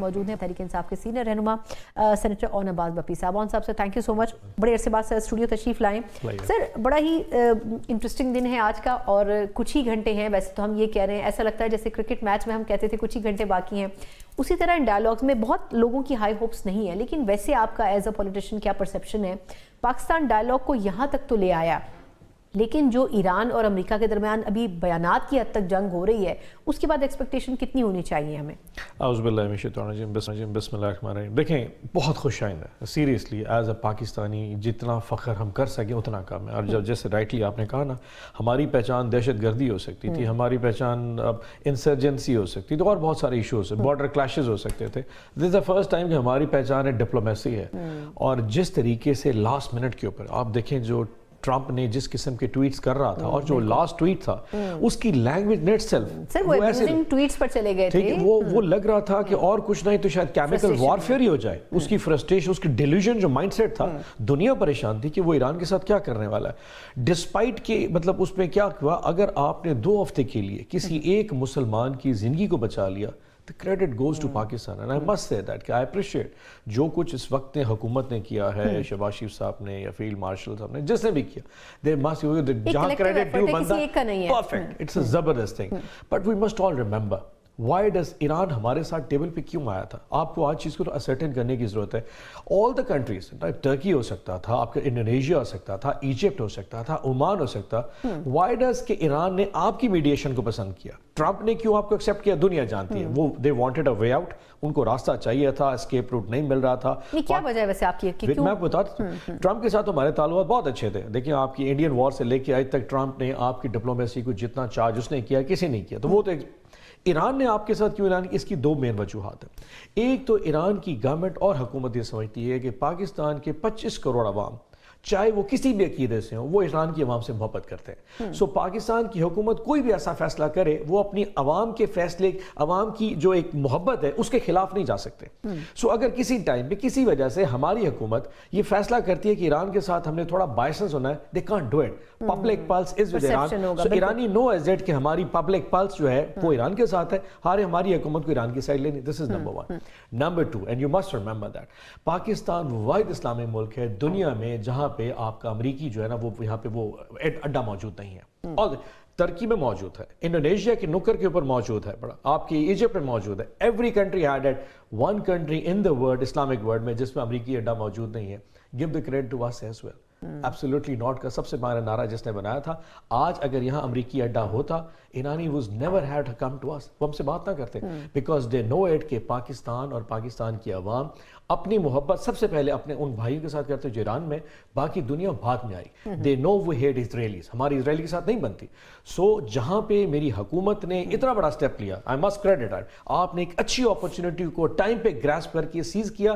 موجود ہیں تحریک انصاف کے سینئر رہنما سینیٹر اون عباس بپی صاحب. اون صاحب سر تھینک یو سو مچ, بڑے عرصے بعد سر اسٹوڈیو تشریف لائیں. سر بڑا ہی انٹرسٹنگ دن ہے آج کا, اور کچھ ہی گھنٹے ہیں, ویسے تو ہم یہ کہہ رہے ہیں ایسا لگتا ہے جیسے کرکٹ میچ میں ہم کہتے تھے کچھ ہی گھنٹے باقی ہیں, اسی طرح ان ڈائلاگز میں بہت لوگوں کی ہائی ہوپس نہیں ہیں, لیکن ویسے آپ کا ایز اے پولیٹیشین کیا پرسیپشن ہے؟ پاکستان ڈائلاگ کو یہاں تک تو لے آیا, لیکن جو ایران اور امریکہ کے درمیان ابھی بیانات کی حد تک جنگ ہو رہی ہے, اس کے بعد ایکسپیکٹیشن کتنی ہونی چاہیے ہمیں؟ اعوذ باللہ من الشیطان الرجیم, بسم اللہ الرحمن الرحیم. دیکھیں بہت خوش آئندہ ہے سیریسلی, ایز اے پاکستانی جتنا فخر ہم کر سکیں اتنا کم ہے. اور جیسے رائٹلی آپ نے کہا نا, ہماری پہچان دہشت گردی ہو سکتی تھی, ہماری پہچان انسرجنسی ہو سکتی تھی, اور بہت سارے ایشوز ہیں, بارڈر کلیشز ہو سکتے تھے. دس از دا فرسٹ ٹائم کہ ہماری پہچان ہے ڈپلومیسی ہے. اور جس طریقے سے لاسٹ منٹ کے اوپر آپ دیکھیں جو ٹرمپ نے جس قسم کے ٹویٹس کر رہا تھا, اور جو لاسٹ ٹویٹ تھا اس کی لینگویج نیٹ سیلف وہ ایسے ٹویٹس پر چلے گئے تھے, وہ لگ رہا تھا کہ اور کچھ نہیں تو شاید کیمیکل وارفیئر ہی ہو جائے. اس کی فرسٹریشن, اس کی ڈیلیوژن, جو مائنڈ سیٹ تھا, دنیا پریشان تھی کہ وہ ایران کے ساتھ کیا کرنے والا ہے. ڈسپائٹ کہ مطلب اس میں کیا ہوا, اگر آپ نے 2 ہفتے کے لیے کسی ایک مسلمان کی زندگی کو بچا لیا, the credit goes to Pakistan, and I must say that کہ I appreciate جو کچھ اس وقت نے حکومت نے کیا ہے, شہباز شریف صاحب نے یا فیلڈ مارشل صاحب نے, جس نے بھی کیا, there must be جہاں credit due بندہ perfect, it's a زبردست thing. But we must all remember why does Iran ہمارے ساتھ ٹیبل پہ کیوں آیا تھا. آپ کو آج چیز کو اسرٹن کرنے کی ضرورت ہے. آل دا کنٹریز, ٹرکی ہو سکتا تھا, آپ کا انڈونیشیا ہو سکتا تھا, ایجپٹ ہو سکتا تھا, عمان ہو سکتا. وائی ڈز کہ ایران نے آپ کی میڈیشن کو پسند کیا, ٹرمپ نے کیوں آپ کو ایکسیپٹ کیا, دنیا جانتی ہے. وہ they wanted a way out, ان کو راستہ چاہیے تھا, اسکیپ روٹ نہیں مل رہا تھا. کیا وجہ ہے ویسے آپ کی؟ میں آپ کو بتاتا ہوں, ٹرمپ کے ساتھ ہمارے تعلقات بہت اچھے تھے. دیکھیں آپ کی انڈین وار سے لے کے آج تک ٹرمپ نے آپ کی ڈپلومیسی کو جتنا چارج اس نے کیا کسی نے کیا. تو وہ تو ایران نے آپ کے ساتھ کیوں ایران کی, اس کی 2 مین وجوہات ہیں. ایک تو ایران کی گورنمنٹ اور حکومت یہ سمجھتی ہے کہ پاکستان کے 25 کروڑ عوام, چاہے وہ کسی بھی عقیدے سے ہوں, وہ ایران کی عوام سے محبت کرتے ہیں. سو پاکستان کی حکومت کوئی بھی ایسا فیصلہ کرے, وہ اپنی عوام کے فیصلے, عوام کی جو ایک محبت ہے اس کے خلاف نہیں جا سکتے. سو اگر کسی ٹائم پہ کسی وجہ سے ہماری حکومت یہ فیصلہ کرتی ہے کہ ایران کے ساتھ ہم نے تھوڑا بائسنس ہونا ہے, they can't do it. Public pulse is with Iran. So ایرانی نو ایز دیٹ کہ ہماری پبلک پلس جو ہے وہ ایران کے ساتھ ہے, ہماری حکومت کو ایران کی سائڈ لینی. This is number 1. Number 2, and you must remember that, Pakistan واحد اسلامی ملک ہے دنیا میں جہاں پہ آپ کا امریکی جو ہے نا, وہ یہاں پہ وہ اڈا موجود نہیں ہے. اور ترکی میں موجود ہے, انڈونیشیا کے نکر کے اوپر موجود ہے, بڑا آپ کی ایجپٹ میں موجود ہے. Every country had at one country in the world, Islamic world میں, جس میں امریکی اڈا موجود نہیں ہے. Give the credit to us as well. Absolutely not کا سب سے بڑا نعرہ جس نے بنایا تھا. آج اگر یہاں امریکی اڈا ہوتا, ایرانی was never had come to us, وہ ہم سے بات نہ کرتے, بیکاز دے نو اٹ کہ پاکستان اور پاکستان کی عوام اپنی محبت سب سے پہلے اپنے ان بھائیوں کے ساتھ کرتے جو ایران میں, باقی دنیا بعد میں آئی. دے نو وی ہیٹ اسرائیلیز, ہماری اسرائیل کے ساتھ نہیں بنتی. سو جہاں پہ میری حکومت نے اتنا بڑا سٹیپ لیا, آئی مسٹ کریڈٹ اٹ, آپ نے ایک اچھی اپرچونٹی کو ٹائم پہ گراسپ کر کے سیز کیا.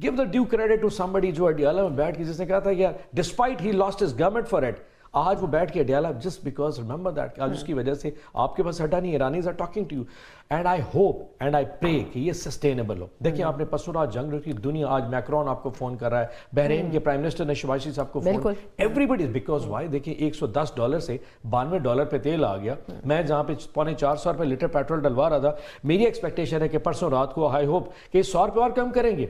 Give the due credit to somebody جو اڈیالہ میں بیٹھ کے جس نے کہا تھا کہ despite he lost his government for it, آج وہ بیٹھ کے Adiala just because remember that, آج اس کی وجہ سے آپ کے پاس ہٹا نہیں, Iranians are talking to you. And I hope and I pray کہ یہ سسٹینیبل ہو. دیکھیں آپ نے پسورا جنگ رکھی, دنیا آج میکرون آپ کو فون کر رہا ہے, بحرین کے پرائم منسٹر نے شہباز شریف صاحب کو phone, everybody, because why, دیکھیں $110 سے $92 پہ تیل آ گیا. میں جہاں پہ $450 لیٹر پیٹرول ڈلوا رہا تھا, میری ایکسپیکٹیشن ہے کہ پرسوں رات کو آئی ہوپ کہ $100 اور کم کریں گے,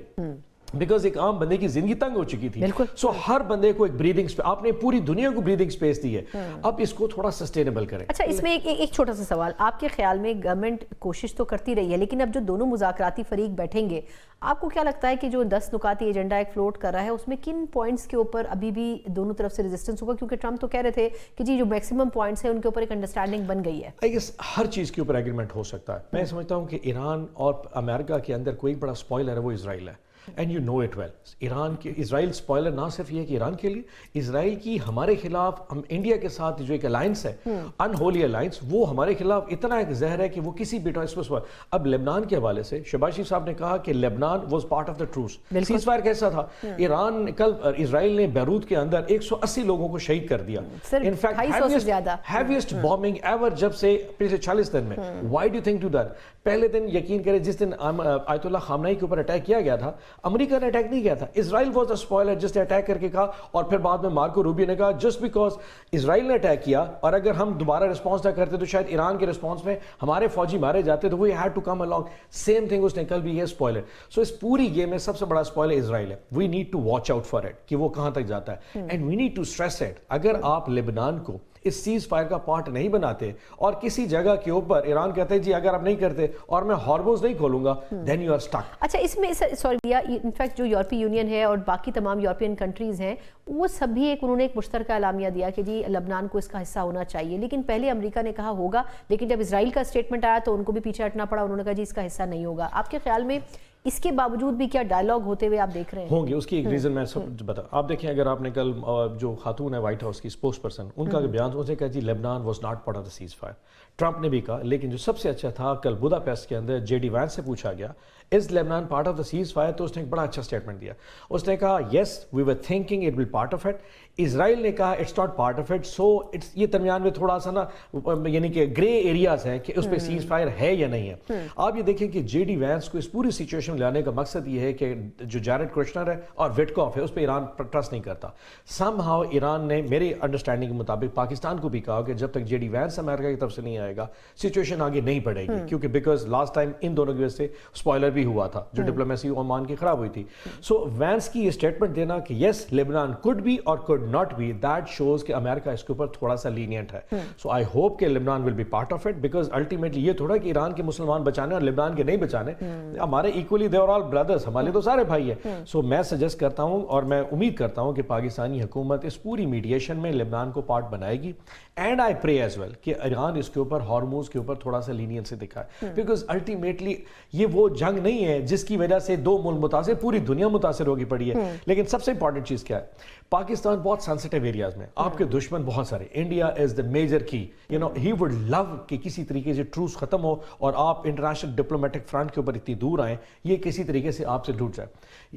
بیکاز ایک عام بندے کی زندگی تنگ ہو چکی تھی. سو ہر بندے کو ایک بریدنگ سپیس, آپ نے پوری دنیا کو بریدنگ سپیس دی ہے, اب اس کو تھوڑا سسٹینیبل کریں. اچھا, اس میں ایک چھوٹا سا سوال, آپ کے خیال میں گورنمنٹ کوشش تو کرتی رہی ہے, لیکن اب جو دونوں مذاکراتی فریق بیٹھیں گے, آپ کو کیا لگتا ہے کہ جو 10 نکاتی ایجنڈا ایک فلوٹ کر رہا ہے, اس میں کن پوائنٹس کے اوپر ابھی بھی دونوں طرف سے ریزسٹنس ہوگا؟ کیونکہ ٹرمپ تو کہہ رہے تھے کہ جی جو میکسیمم پوائنٹس ہیں ان کے اوپر ایک انڈرسٹینڈنگ بن گئی ہے. آئی گیس ہر چیز کے اوپر ایگریمنٹ ہو سکتا ہے. میں سمجھتا ہوں کہ ایران اور امریکہ کے اندر کوئی بڑا اسپوائلر ہے, وہ اسرائیل ہے. And you know it well, Iran کے اسرائیل اسپوائلر نہ صرف یہ کہ ایران کے لیے, اسرائیل کی ہمارے خلاف, ہم انڈیا کے ساتھ جو ایک الائنس ہے, ان ہولی الائنس, وہ ہمارے خلاف اتنا ایک زہر ہے کہ وہ کسی بھی اب لبنان کے حوالے سے شہباز شریف صاحب نے کہا کہ لبنان was part of the truce. Ceasefire کیسا تھا, ایران کل اسرائیل نے بیروت کے اندر 180 لوگوں کو شہید کر دیا. In fact heaviest bombing ever جب سے پچھلے 40 دن میں. Why do you think to that? پہلے دن یقین کرے جس دن آیت اللہ خامنائی کے اوپر اٹیک کیا گیا تھا, امریکہ نے اٹیک نہیں کیا تھا. اسرائیل واز اے اسپوائلر جس نے اٹیک کر کے کہا, اور پھر بعد میں مارکو روبیو نے کہا جسٹ بیکاز اسرائیل نے اٹیک کیا اور اگر ہم دوبارہ رسپانس نہ کرتے تو شاید ایران کے رسپانس میں ہمارے فوجی مارے جاتے, تو we had to come along. Same thing اس نے کل بھی یہ اسپوائلر. سو اس پوری گیم میں سب سے بڑا اسپوائلر اسرائیل ہے. We need to watch out for it کہ وہ کہاں تک جاتا ہے, and we need to stress it. اگر آپ لبنان کو اس سیز فائر کا پارٹ نہیں بناتے اور کسی جگہ کے اوپر ایران کہتے ہیں جی اگر آپ نہیں کرتے اور میں ہارموز نہیں کھولوں گا, دین یو آر اسٹک. اچھا, اس میں سوری انفیکٹ جو یورپی یونین ہے اور باقی تمام یورپین کنٹریز ہیں وہ سب بھی انہوں نے ایک مشترکہ اعلامیہ دیا کہ جی لبنان کو اس کا حصہ ہونا چاہیے, لیکن پہلے امریکہ نے کہا ہوگا, لیکن جب اسرائیل کا اسٹیٹمنٹ آیا تو ان کو بھی پیچھے ہٹنا پڑا, انہوں نے کہا جی اس کا حصہ نہیں ہوگا. آپ کے خیال میں اس کے باوجود بھی کیا ڈائلاگ ہوتے ہوئے آپ دیکھ رہے ہیں؟ ہوں گے. اس کی ایک ریزن میں بتا, آپ دیکھیں اگر آپ نے کل جو خاتون ہے وائٹ ہاؤس کی اسپوکس پرسن, ان کا بیان اس نے کہا جی Lebanon was not part of the ceasefire. Trump نے بھی کہا, لیکن جو سب سے اچھا تھا کل بوداپیسٹ کے اندر جے ڈی وینس سے پوچھا گیا is Lebanon part of the ceasefire, تو اس نے ایک بڑا اچھا اسٹیٹمنٹ دیا. اس نے کہا yes we were thinking it will part of it. اسرائیل نے کہا it's not part of it. So یہ درمیان میں تھوڑا سا نا یعنی کہ گرے ایریاز ہیں کہ اس پہ سیز فائر ہے یا نہیں ہے. آپ یہ دیکھیں کہ جے ڈی وینس کو اس پوری سچویشن میں لانے کا مقصد یہ ہے کہ جو جیرڈ کرشنر ہے اور وٹکوف ہے اس پہ ایران ٹرسٹ نہیں کرتا. سم ہاؤ ایران نے میرے انڈرسٹینڈنگ کے مطابق پاکستان کو بھی کہا کہ جب تک جے ڈی وینس امریکہ کی طرف سے نہیں آئے گا سچویشن آگے نہیں بڑھے گی, کیونکہ بیکاز لاسٹ ٹائم ان دونوں کی وجہ سے اسپوائلر بھی ہوا تھا جو ڈپلومیسی عمان کی خراب ہوئی تھی. سو وینس کی یہ اسٹیٹمنٹ دینا کہ یس Lebanon could be or could not be, that shows کہ امریکہ اس کے اوپر تھوڑا سا لینینٹ ہے. سو آئی ہوپ کہ Lebanon will be part of it, because ultimately یہ تھوڑا کہ ایران کے مسلمان بچانے اور لیبنان کے نہیں بچانے, ہمارے equally they are all brothers, ہمارے تو سارے بھائی ہیں. سو میں سجیسٹ کرتا ہوں اور میں امید کرتا ہوں کہ پاکستانی حکومت اس پوری میڈیشن میں لیبنان کو پارٹ بنائے گی, اینڈ آئی پرے ایز ویل کہ ایران اس کے اوپر ہارموز کے اوپر تھوڑا سا لینینسی دکھائے, بیکاز الٹیمیٹلی یہ وہ جنگ نہیں ہے جس کی وجہ سے دو ملک متاثر, پوری دنیا متاثر ہوگی پڑی ہے. لیکن سب سے امپورٹنٹ چیز کیا ہے, پاکستان بہت سینسٹیو ایریاز میں, آپ کے دشمن بہت سارے, India is the major key, you know he would love کہ کسی طریقے سے ٹروس ختم ہو اور آپ انٹرنیشنل ڈپلومیٹک فرنٹ کے اوپر اتنی دور آئیں, یہ کسی طریقے سے آپ سے ٹوٹ جائے.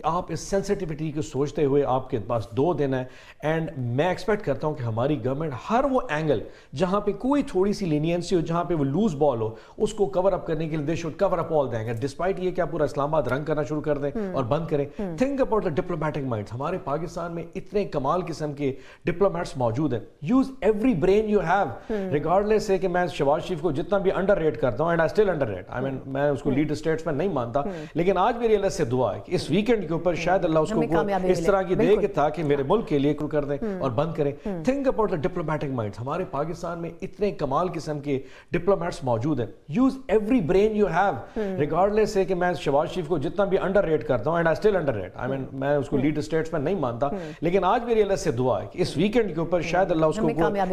آپ اس سینسٹیوٹی کو سوچتے ہوئے آپ کے پاس 2 دن ہے, اینڈ میں ایکسپیکٹ کرتا ہوں کہ ہماری گورنمنٹ ہر وہ اینگل جہاں پہ کوئی تھوڑی سی لینینسی ہو, جہاں پہ وہ لوز بال ہو, اس کو کور اپ کرنے کے لیے دے شوڈ کور اپ آل دیں گے, ڈسپائٹ یہ کہ آپ پورا اسلام آباد رنگ کرنا شروع کر دیں اور بند کریں. Think about the diplomatic minds. ہمارے پاکستان میں اتنے کمال قسم کے ڈپلومیٹس موجود ہیں. Use every brain you have, regardless ہے کہ میں شہباز شریف کو جتنا بھی انڈر ریٹ کرتا ہوں, and I still underrate, I mean میں اس کو لیڈ اسٹیٹس میں نہیں مانتا, لیکن آج میری اللہ سے دعا ہے کہ اس ویکینڈ کے اوپر شاید اللہ اس کو اس طرح کی دے کہ تاکہ میرے ملک کے لیے کر دیں اور بند کریں. Think about the diplomatic minds. ہمارے پاکستان میں اتنے کمال قسم کے ڈپلومیٹس موجود ہیں. Use every brain you have, regardless ہے کہ میں شہباز شریف کو جتنا بھی انڈر ریٹ کرتا ہوں, and I still underrate, I mean میں اس کو لیڈ اسٹیٹس میں نہیں مانتا, لیکن آج میری اللہ سے دعا ہے کہ اس ویکینڈ کے اوپر شاید اللہ اس کو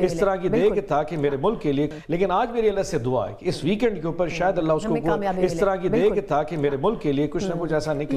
اس طرح کی دے کہ تاکہ میرے ملک کے لیے, لیکن آج میری اللہ سے دعا ہے کہ اس ویکینڈ کے اوپر شاید اللہ اس کو اس طرح کی دے کہ تاکہ میرے ملک کے لیے کچھ نہ کچھ ایسا نکلے.